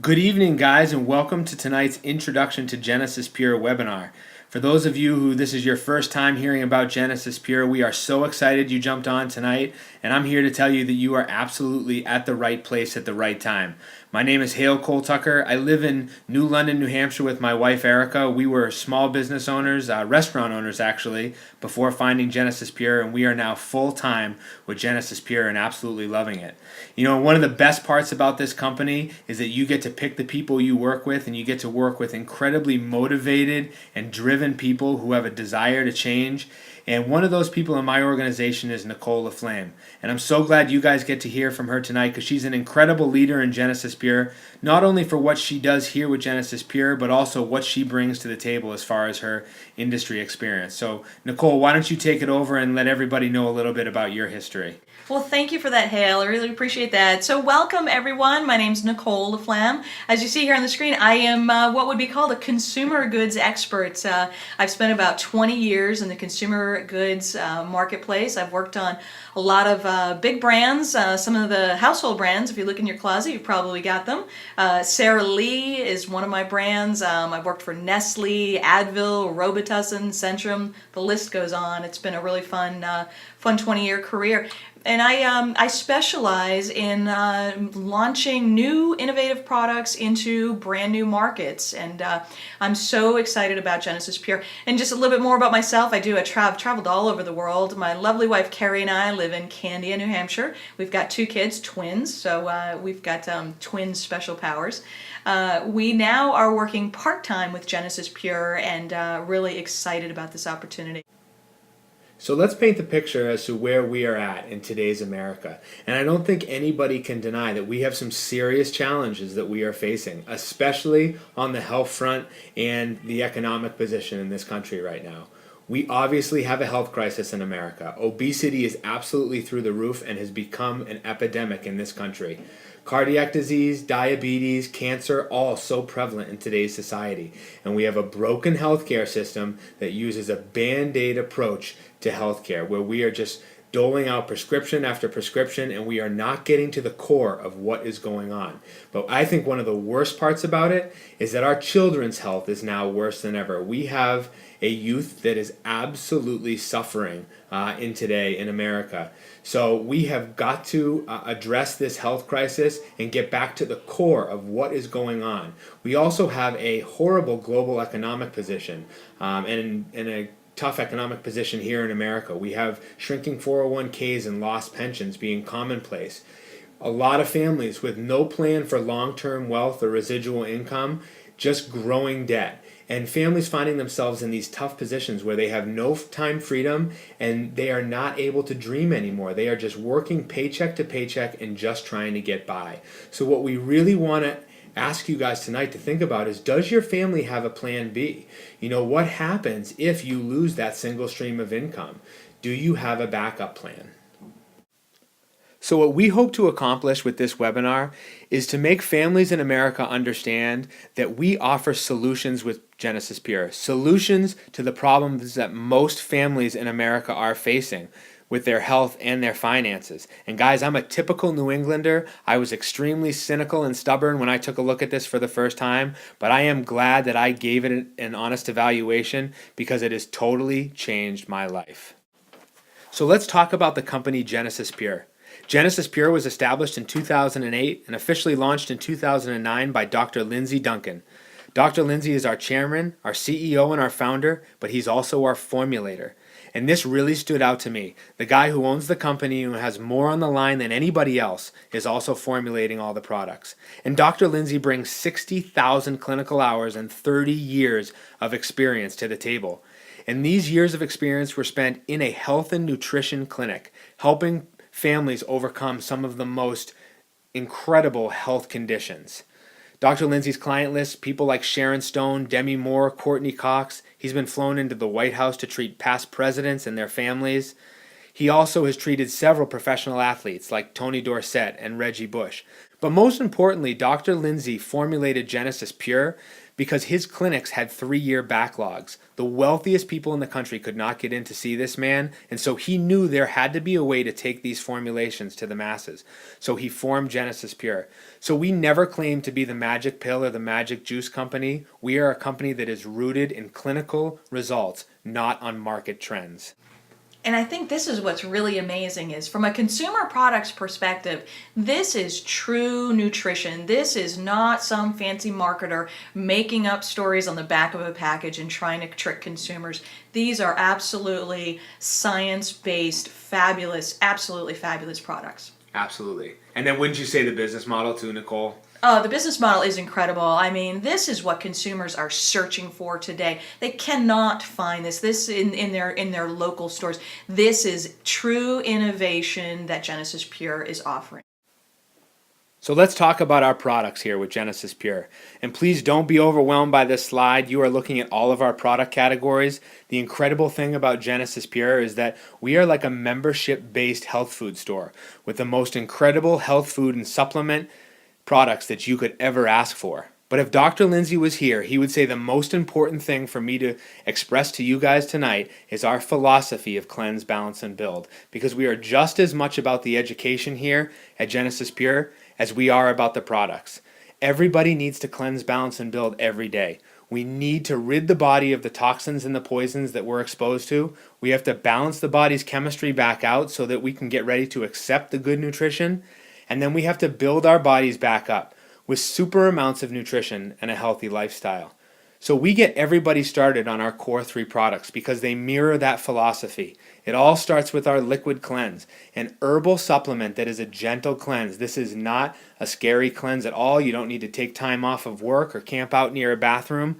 Good evening, guys, and welcome to tonight's Introduction to Genesis Pure webinar. For those of you who this is your first time hearing about Genesis Pure, we are so excited you jumped on tonight, and I'm here to tell you that you are absolutely at the right place at the right time. My name is Hale Cole Tucker. I live in New London, New Hampshire with my wife Erica. We were small business owners, restaurant owners actually, before finding Genesis Pure, and we are now full-time with Genesis Pure and absolutely loving it. You know, one of the best parts about this company is that you get to pick the people you work with, and you get to work with incredibly motivated and driven people who have a desire to change. And one of those people in my organization is Nicole LaFlamme. And I'm so glad you guys get to hear from her tonight because she's an incredible leader in Genesis Pure, not only for what she does here with Genesis Pure, but also what she brings to the table as far as her industry experience. So, Nicole, why don't you take it over and let everybody know a little bit about your history? Well, thank you for that, Hale. I really appreciate that. So welcome, everyone. My name's Nicole LaFlamme. As you see here on the screen, I am what would be called a consumer goods expert. I've spent about 20 years in the consumer goods marketplace. I've worked on a lot of big brands, some of the household brands. If you look in your closet, you've probably got them. Sara Lee is one of my brands. I've worked for Nestle, Advil, Robitussin, Centrum. The list goes on. It's been a really fun 20-year career. And I specialize in launching new innovative products into brand new markets. And I'm so excited about Genesis Pure. And just a little bit more about myself. I've traveled all over the world. My lovely wife Carrie and I live in Candia, New Hampshire. We've got 2 kids, twins, so we've got twin special powers. We now are working part-time with Genesis Pure and really excited about this opportunity. So let's paint the picture as to where we are at in today's America. And I don't think anybody can deny that we have some serious challenges that we are facing, especially on the health front and the economic position in this country right now. We obviously have a health crisis in America. Obesity is absolutely through the roof and has become an epidemic in this country. Cardiac disease, diabetes, cancer, all so prevalent in today's society. And we have a broken healthcare system that uses a band-aid approach to healthcare, where we are just doling out prescription after prescription and we are not getting to the core of what is going on. But I think one of the worst parts about it is that our children's health is now worse than ever. We have a youth that is absolutely suffering in today in America. So we have got to address this health crisis and get back to the core of what is going on. We also have a horrible global economic position and a tough economic position here in America. We have shrinking 401ks and lost pensions being commonplace. A lot of families with no plan for long-term wealth or residual income, just growing debt. And families finding themselves in these tough positions where they have no time freedom and they are not able to dream anymore. They are just working paycheck to paycheck and just trying to get by. So what we really want to ask you guys tonight to think about is, does your family have a plan B? You know, what happens if you lose that single stream of income? Do you have a backup plan? So what we hope to accomplish with this webinar is to make families in America understand that we offer solutions with Genesis Pure, solutions to the problems that most families in America are facing with their health and their finances. And guys, I'm a typical New Englander. I was extremely cynical and stubborn when I took a look at this for the first time, but I am glad that I gave it an honest evaluation because it has totally changed my life. So let's talk about the company Genesis Pure. Genesis Pure was established in 2008 and officially launched in 2009 by Dr. Lindsay Duncan. Dr. Lindsay is our chairman, our CEO, and our founder, but he's also our formulator. And this really stood out to me. The guy who owns the company and who has more on the line than anybody else is also formulating all the products. And Dr. Lindsay brings 60,000 clinical hours and 30 years of experience to the table. And these years of experience were spent in a health and nutrition clinic, helping families overcome some of the most incredible health conditions. Dr. Lindsay's client list, people like Sharon Stone, Demi Moore, Courtney Cox. He's been flown into the White House to treat past presidents and their families. He also has treated several professional athletes like Tony Dorsett and Reggie Bush. But most importantly, Dr. Lindsay formulated Genesis Pure because his clinics had 3-year backlogs. The wealthiest people in the country could not get in to see this man, and so he knew there had to be a way to take these formulations to the masses. So he formed Genesis Pure. So we never claim to be the magic pill or the magic juice company. We are a company that is rooted in clinical results, not on market trends. And I think this is what's really amazing is from a consumer products perspective, this is true nutrition. This is not some fancy marketer making up stories on the back of a package and trying to trick consumers. These are absolutely science-based, fabulous, absolutely fabulous products. Absolutely. And then wouldn't you say the business model too, Nicole? Oh, the business model is incredible. I mean, this is what consumers are searching for today. They cannot find this in their local stores. This is true innovation that Genesis Pure is offering. So let's talk about our products here with Genesis Pure. And please don't be overwhelmed by this slide. You are looking at all of our product categories. The incredible thing about Genesis Pure is that we are like a membership-based health food store with the most incredible health food and supplement products that you could ever ask for. But if Dr. Lindsay was here, he would say the most important thing for me to express to you guys tonight is our philosophy of cleanse, balance, and build. Because we are just as much about the education here at Genesis Pure as we are about the products. Everybody needs to cleanse, balance, and build every day. We need to rid the body of the toxins and the poisons that we're exposed to. We have to balance the body's chemistry back out so that we can get ready to accept the good nutrition. And then we have to build our bodies back up with super amounts of nutrition and a healthy lifestyle. So we get everybody started on our core 3 products because they mirror that philosophy. It all starts with our liquid cleanse, an herbal supplement that is a gentle cleanse. This is not a scary cleanse at all. You don't need to take time off of work or camp out near a bathroom.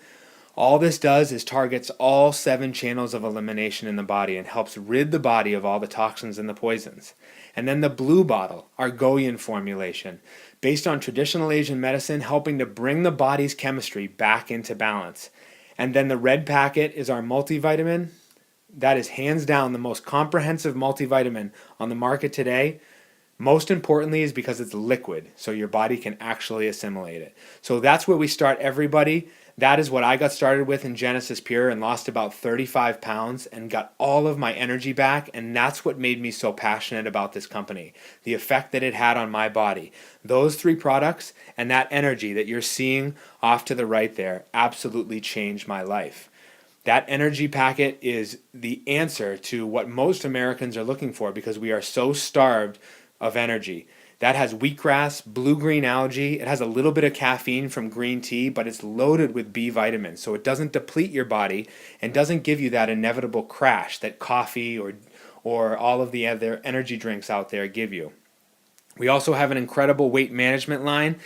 All this does is targets all 7 channels of elimination in the body and helps rid the body of all the toxins and the poisons. And then the blue bottle, our Goyen formulation, based on traditional Asian medicine, helping to bring the body's chemistry back into balance. And then the red packet is our multivitamin. That is hands down the most comprehensive multivitamin on the market today. Most importantly is because it's liquid, so your body can actually assimilate it. So that's where we start everybody. That is what I got started with in Genesis Pure and lost about 35 pounds and got all of my energy back, and that's what made me so passionate about this company, the effect that it had on my body. Those 3 products and that energy that you're seeing off to the right there absolutely changed my life. That energy packet is the answer to what most Americans are looking for because we are so starved of energy. That has wheatgrass, blue-green algae. It has a little bit of caffeine from green tea, but it's loaded with B vitamins, so it doesn't deplete your body and doesn't give you that inevitable crash that coffee or all of the other energy drinks out there give you. We also have an incredible weight management line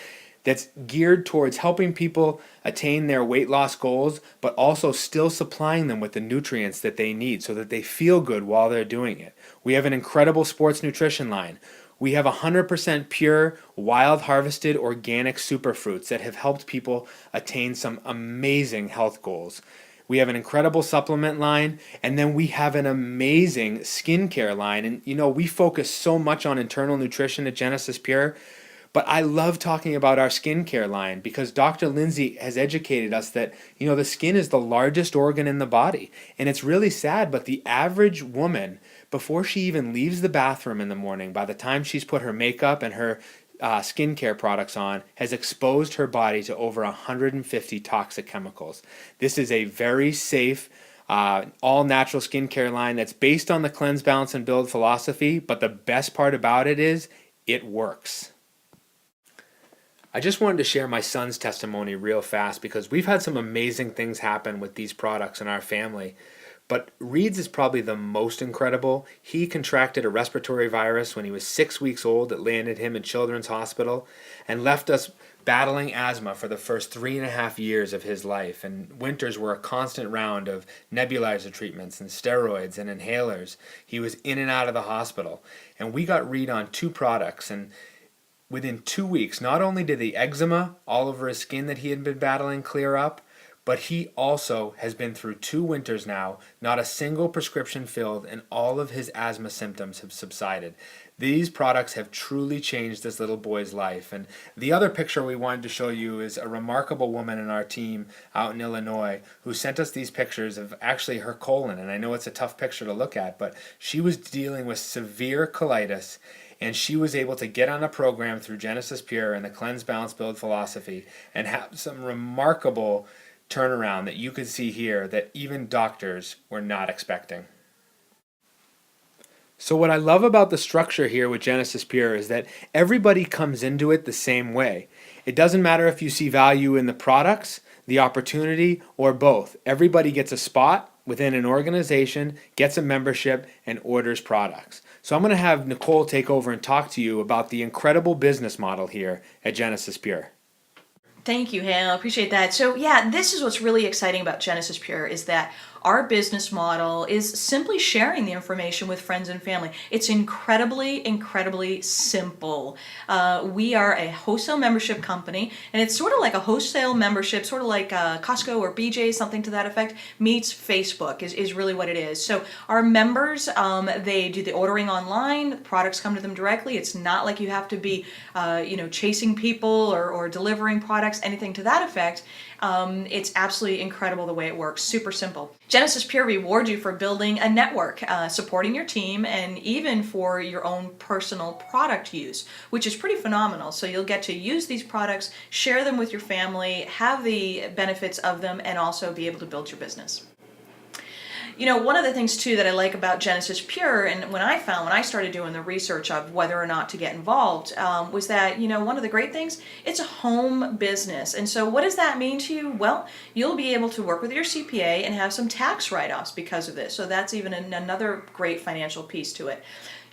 that's geared towards helping people attain their weight loss goals, but also still supplying them with the nutrients that they need so that they feel good while they're doing it. We have an incredible sports nutrition line. We have 100% pure, wild harvested organic superfruits that have helped people attain some amazing health goals. We have an incredible supplement line, and then we have an amazing skincare line. And we focus so much on internal nutrition at Genesis Pure, but I love talking about our skincare line because Dr. Lindsay has educated us that, the skin is the largest organ in the body. And it's really sad, but the average woman, before she even leaves the bathroom in the morning, by the time she's put her makeup and her skincare products on, has exposed her body to over 150 toxic chemicals. This is a very safe, all-natural skincare line that's based on the cleanse, balance, and build philosophy, but the best part about it is it works. I just wanted to share my son's testimony real fast because we've had some amazing things happen with these products in our family. But Reed's is probably the most incredible. He contracted a respiratory virus when he was 6 weeks old that landed him in Children's Hospital and left us battling asthma for the first 3.5 years of his life. And winters were a constant round of nebulizer treatments and steroids and inhalers. He was in and out of the hospital. And we got Reed on 2 products, and within 2 weeks, not only did the eczema all over his skin that he had been battling clear up, but he also has been through 2 winters now, not a single prescription filled, and all of his asthma symptoms have subsided. These products have truly changed this little boy's life. And the other picture we wanted to show you is a remarkable woman in our team out in Illinois who sent us these pictures of actually her colon. And I know it's a tough picture to look at, but she was dealing with severe colitis, and she was able to get on a program through Genesis Pure and the Cleanse, Balance, Build philosophy and have some remarkable turnaround that you could see here that even doctors were not expecting. So what I love about the structure here with Genesis Pure is that everybody comes into it the same way. It doesn't matter if you see value in the products, the opportunity, or both. Everybody gets a spot within an organization, gets a membership, and orders products. So I'm going to have Nicole take over and talk to you about the incredible business model here at Genesis Pure. Thank you, Hale. I appreciate that. So yeah, this is what's really exciting about Genesis Pure is that our business model is simply sharing the information with friends and family. It's incredibly simple. We are a wholesale membership company, and it's sort of like a wholesale membership, sort of like Costco or BJ, something to that effect, meets Facebook is really what it is. So our members, they do the ordering online, products come to them directly. It's not like you have to be, chasing people or delivering products, anything to that effect. It's absolutely incredible the way it works. Super simple. Genesis Pure rewards you for building a network, supporting your team, and even for your own personal product use, which is pretty phenomenal. So you'll get to use these products, share them with your family, have the benefits of them, and also be able to build your business. You know, one of the things too that I like about Genesis Pure, and when I started doing the research of whether or not to get involved, was that, one of the great things, it's a home business. And so what does that mean to you? Well, you'll be able to work with your CPA and have some tax write-offs because of this. So that's even another great financial piece to it.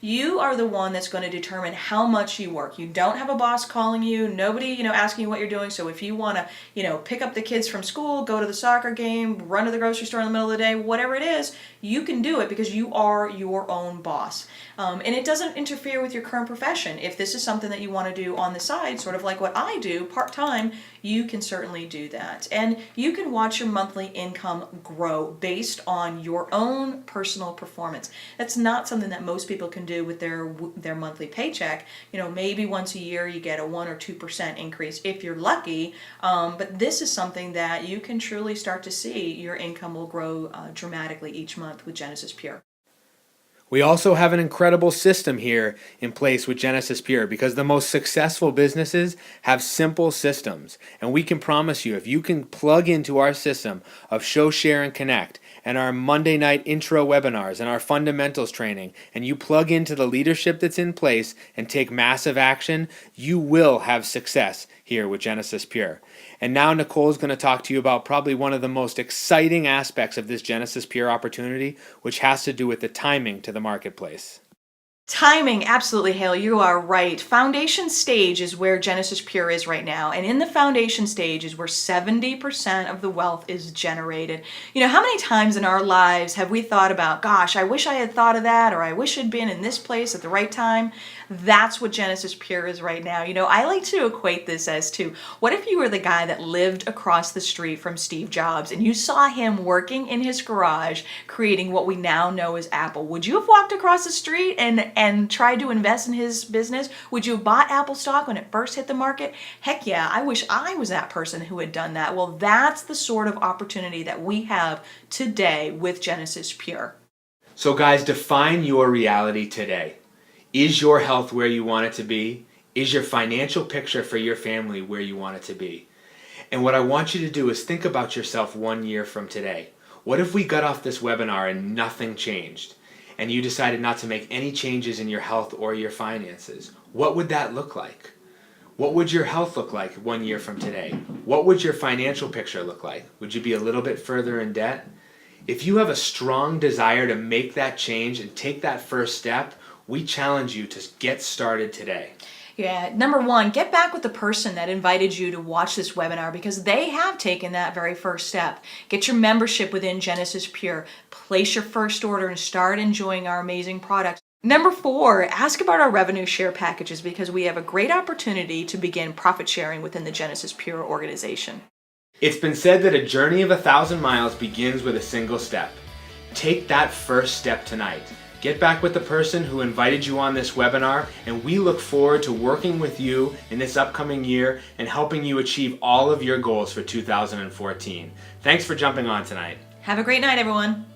You are the one that's going to determine how much you work. You don't have a boss calling you, nobody, asking you what you're doing. So if you want to, pick up the kids from school, go to the soccer game, run to the grocery store in the middle of the day, whatever it is, you can do it because you are your own boss. And it doesn't interfere with your current profession. If this is something that you want to do on the side, sort of like what I do part-time, you can certainly do that. And you can watch your monthly income grow based on your own personal performance. That's not something that most people can do with their monthly paycheck. Maybe once a year you get a 1 or 2% increase if you're lucky. But this is something that you can truly start to see your income will grow dramatically each month with Genesis Pure. We also have an incredible system here in place with Genesis Pure because the most successful businesses have simple systems. And we can promise you, if you can plug into our system of Show, Share, and Connect and our Monday night intro webinars and our fundamentals training, and you plug into the leadership that's in place and take massive action, you will have success here with Genesis Pure. And now Nicole is going to talk to you about probably one of the most exciting aspects of this Genesis Pure opportunity, which has to do with the timing to the marketplace. Timing, absolutely, Hale, you are right. Foundation stage is where Genesis Pure is right now. And in the foundation stage is where 70% of the wealth is generated. How many times in our lives have we thought about, gosh, I wish I had thought of that, or I wish I'd been in this place at the right time? That's what Genesis Pure is right now. I like to equate this as to, what if you were the guy that lived across the street from Steve Jobs and you saw him working in his garage creating what we now know as Apple? Would you have walked across the street and tried to invest in his business? Would you have bought Apple stock when it first hit the market? Heck yeah, I wish I was that person who had done that. Well, that's the sort of opportunity that we have today with Genesis Pure. So guys, define your reality today. Is your health where you want it to be? Is your financial picture for your family where you want it to be? And what I want you to do is think about yourself 1 year from today. What if we got off this webinar and nothing changed? And you decided not to make any changes in your health or your finances? What would that look like? What would your health look like 1 year from today? What would your financial picture look like? Would you be a little bit further in debt? If you have a strong desire to make that change and take that first step, we challenge you to get started today. Yeah, number one, get back with the person that invited you to watch this webinar because they have taken that very first step. Get your membership within Genesis Pure. Place your first order and start enjoying our amazing products. Number 4, ask about our revenue share packages because we have a great opportunity to begin profit sharing within the Genesis Pure organization. It's been said that a journey of 1,000 miles begins with a single step. Take that first step tonight. Get back with the person who invited you on this webinar, and we look forward to working with you in this upcoming year and helping you achieve all of your goals for 2014. Thanks for jumping on tonight. Have a great night, everyone.